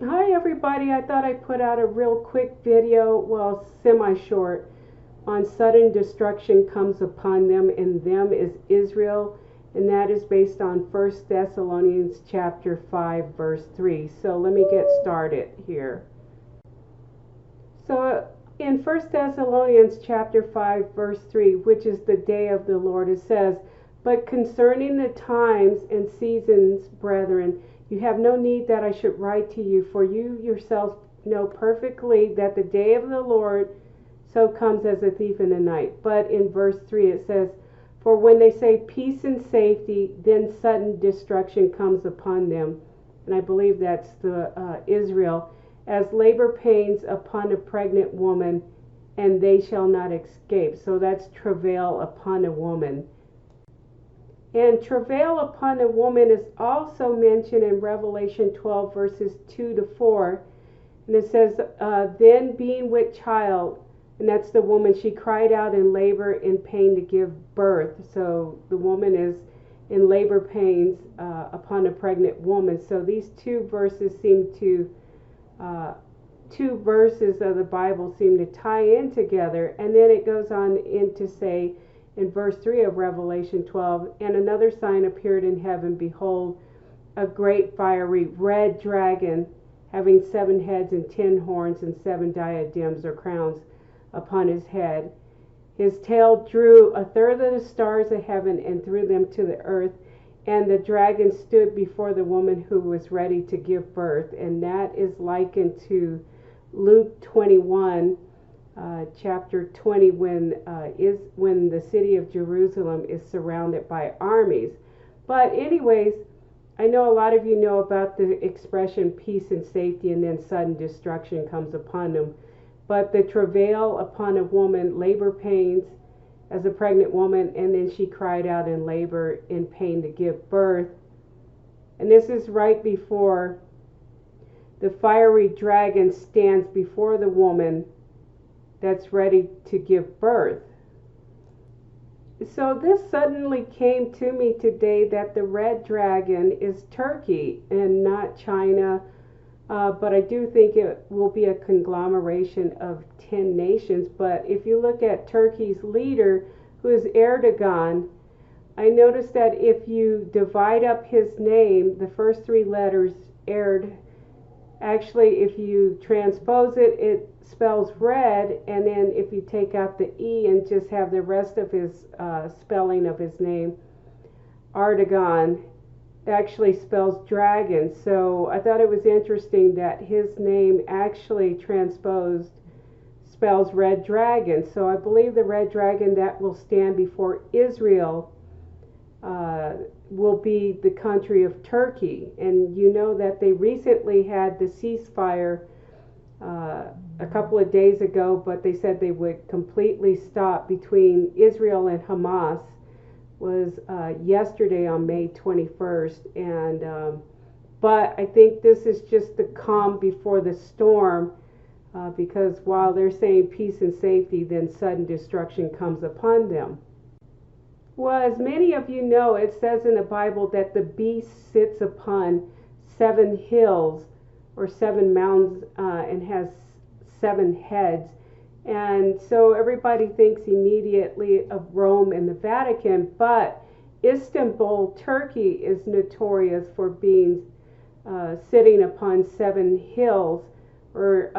Hi everybody, I thought I'd put out a real quick video, well, semi-short, on sudden destruction comes upon them, and them is Israel, and that is based on 1 Thessalonians chapter 5 verse 3. So let me get started here. So in 1 Thessalonians chapter 5 verse 3, which is the day of the Lord, it says, "But concerning the times and seasons, brethren, you have no need that I should write to you, for you yourselves know perfectly that the day of the Lord so comes as a thief in the night." But in verse 3 it says, "For when they say peace and safety, then sudden destruction comes upon them." And I believe that's the Israel, "as labor pains upon a pregnant woman, and they shall not escape." So that's travail upon a woman. And travail upon a woman is also mentioned in Revelation 12 verses 2 to 4. And it says, "Then being with child," and that's the woman, "she cried out in labor and pain to give birth." So the woman is in labor pains upon a pregnant woman. So these two verses of the Bible seem to tie in together. And then it goes on in to say in verse 3 of Revelation 12, "And another sign appeared in heaven, behold, a great fiery red dragon, having 7 heads and 10 horns and 7 diadems or crowns upon his head. His tail drew a third of the stars of heaven and threw them to the earth. And the dragon stood before the woman who was ready to give birth." And that is likened to Luke 21, chapter 20, when the city of Jerusalem is surrounded by armies. But anyways, I know a lot of you know about the expression peace and safety, and then sudden destruction comes upon them. But the travail upon a woman, labor pains as a pregnant woman, and then she cried out in labor in pain to give birth. And this is right before the fiery dragon stands before the woman that's ready to give birth. So this suddenly came to me today that the red dragon is Turkey and not China, but I do think it will be a conglomeration of 10 nations. But if you look at Turkey's leader, who is Erdogan, I noticed that if you divide up his name, the first 3 letters, actually if you transpose it, it spells red, and then if you take out the E and just have the rest of his spelling of his name, Erdogan, actually spells dragon. So I thought it was interesting that his name actually transposed spells red dragon. So I believe the red dragon that will stand before Israel will be the country of Turkey. And you know that they recently had the ceasefire a couple of days ago, but they said they would completely stop between Israel and Hamas. Was yesterday on May 21st, and but I think this is just the calm before the storm, because while they're saying peace and safety, then sudden destruction comes upon them. Well, as many of you know, it says in the Bible that the beast sits upon 7 hills or 7 mountains and has 7 heads. And so everybody thinks immediately of Rome and the Vatican, but Istanbul, Turkey is notorious for being sitting upon 7 hills or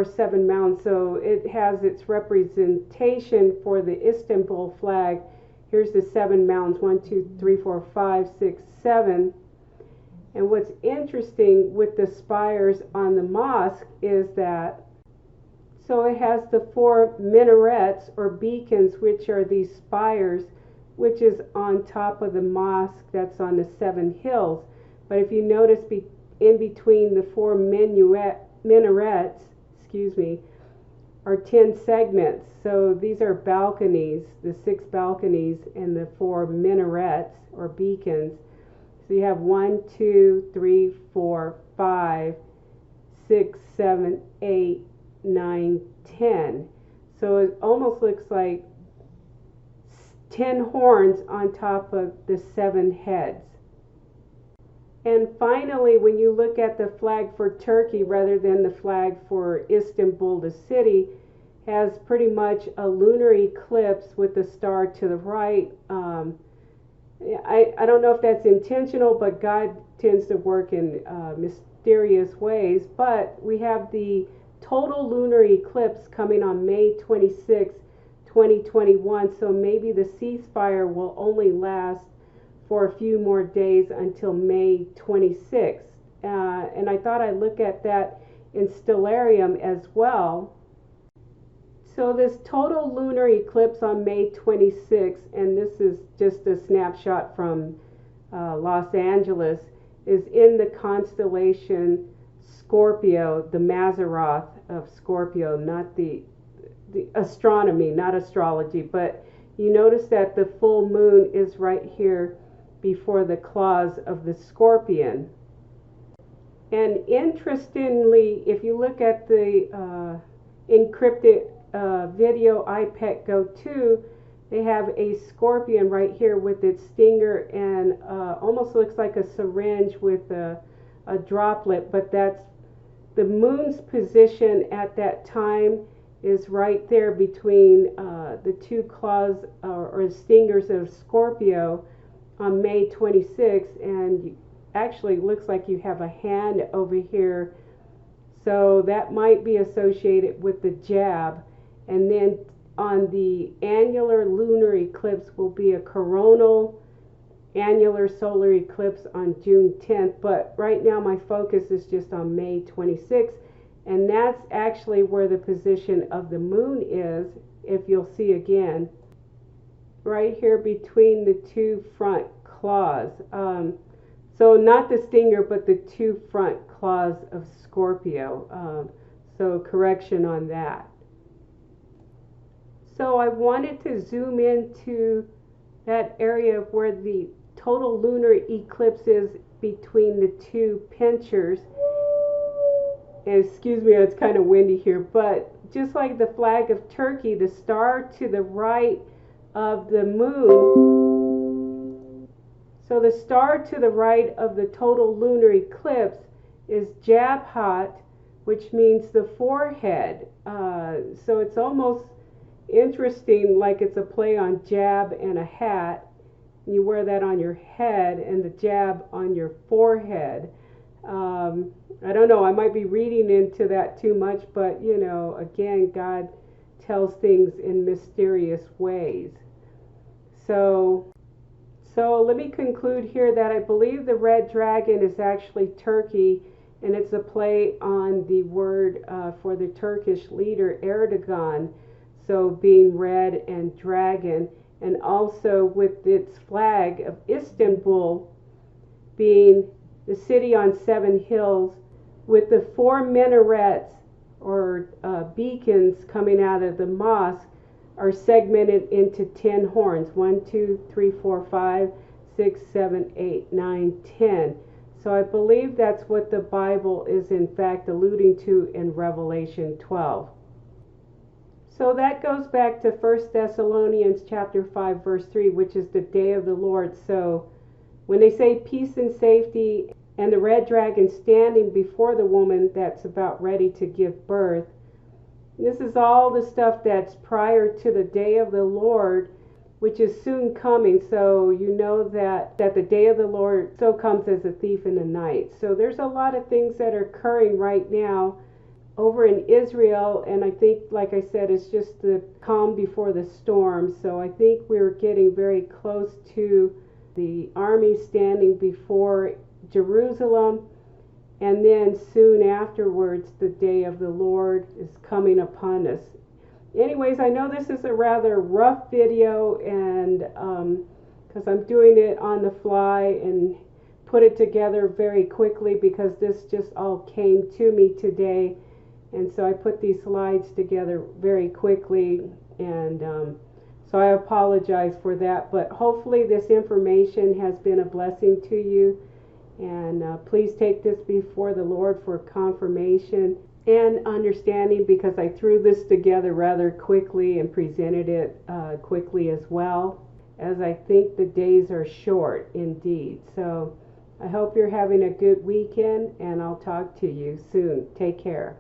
7 mountains. So it has its representation for the Istanbul flag. Here's the 7 mountains, 1, 2, 3, 4, 5, 6, 7. And what's interesting with the spires on the mosque is that, so it has the 4 minarets or beacons, which are these spires, which is on top of the mosque that's on the 7 hills. But if you notice in between the 4 minarets, are 10 segments. So these are balconies, the 6 balconies and the 4 minarets or beacons. So you have 1, 2, 3, 4, 5, 6, 7, 8, 9, 10. So it almost looks like 10 horns on top of the 7 heads. And finally, when you look at the flag for Turkey rather than the flag for Istanbul, the city, has pretty much a lunar eclipse with the star to the right. I don't know if that's intentional, but God tends to work in mysterious ways. But we have the total lunar eclipse coming on May 26, 2021. So maybe the ceasefire will only last for a few more days until May 26th. And I thought I'd look at that in stellarium as well. So this total lunar eclipse on May 26th, and this is just a snapshot from Los Angeles, is in the constellation Scorpio, the Mazzaroth of Scorpio, not the astronomy, not astrology, but you notice that the full moon is right here before the claws of the scorpion. And interestingly, if you look at the encrypted video iPet Go 2, they have a scorpion right here with its stinger and almost looks like a syringe with a droplet, but that's the moon's position at that time is right there between the two claws or stingers of Scorpio on May 26th, and actually looks like you have a hand over here, so that might be associated with the jab. And then on the annular lunar eclipse will be a coronal annular solar eclipse on June 10th, but right now my focus is just on May 26th, and that's actually where the position of the moon is, if you'll see again, right here between the two front claws. So not the stinger, but the two front claws of Scorpio. So correction on that. So I wanted to zoom into that area where the total lunar eclipse is between the two pinchers. Excuse me, it's kind of windy here, but just like the flag of Turkey, the star to the right of the moon. So the star to the right of the total lunar eclipse is Jabhat, which means the forehead. So it's almost interesting, like it's a play on jab and a hat. You wear that on your head and the jab on your forehead. I don't know, I might be reading into that too much, but you know, again, God tells things in mysterious ways. So let me conclude here that I believe the red dragon is actually Turkey, and it's a play on the word for the Turkish leader Erdogan, so being red and dragon, and also with its flag of Istanbul being the city on 7 hills with the 4 minarets or beacons coming out of the mosque are segmented into 10 horns. 1, 2, 3, 4, 5, 6, 7, 8, 9, 10. So I believe that's what the Bible is in fact alluding to in Revelation 12. So that goes back to 1 Thessalonians chapter 5 verse 3, which is the day of the Lord. So when they say peace and safety and the red dragon standing before the woman that's about ready to give birth, this is all the stuff that's prior to the day of the Lord, which is soon coming. So you know that the day of the Lord so comes as a thief in the night. So there's a lot of things that are occurring right now over in Israel, and I think, like I said, it's just the calm before the storm. So I think we're getting very close to the army standing before Jerusalem, and then soon afterwards the day of the Lord is coming upon us. Anyways, I know this is a rather rough video, and because I'm doing it on the fly and put it together very quickly because this just all came to me today, and so I put these slides together very quickly, and so I apologize for that, but hopefully this information has been a blessing to you. And please take this before the Lord for confirmation and understanding, because I threw this together rather quickly and presented it quickly as well, as I think the days are short indeed. So I hope you're having a good weekend, and I'll talk to you soon. Take care.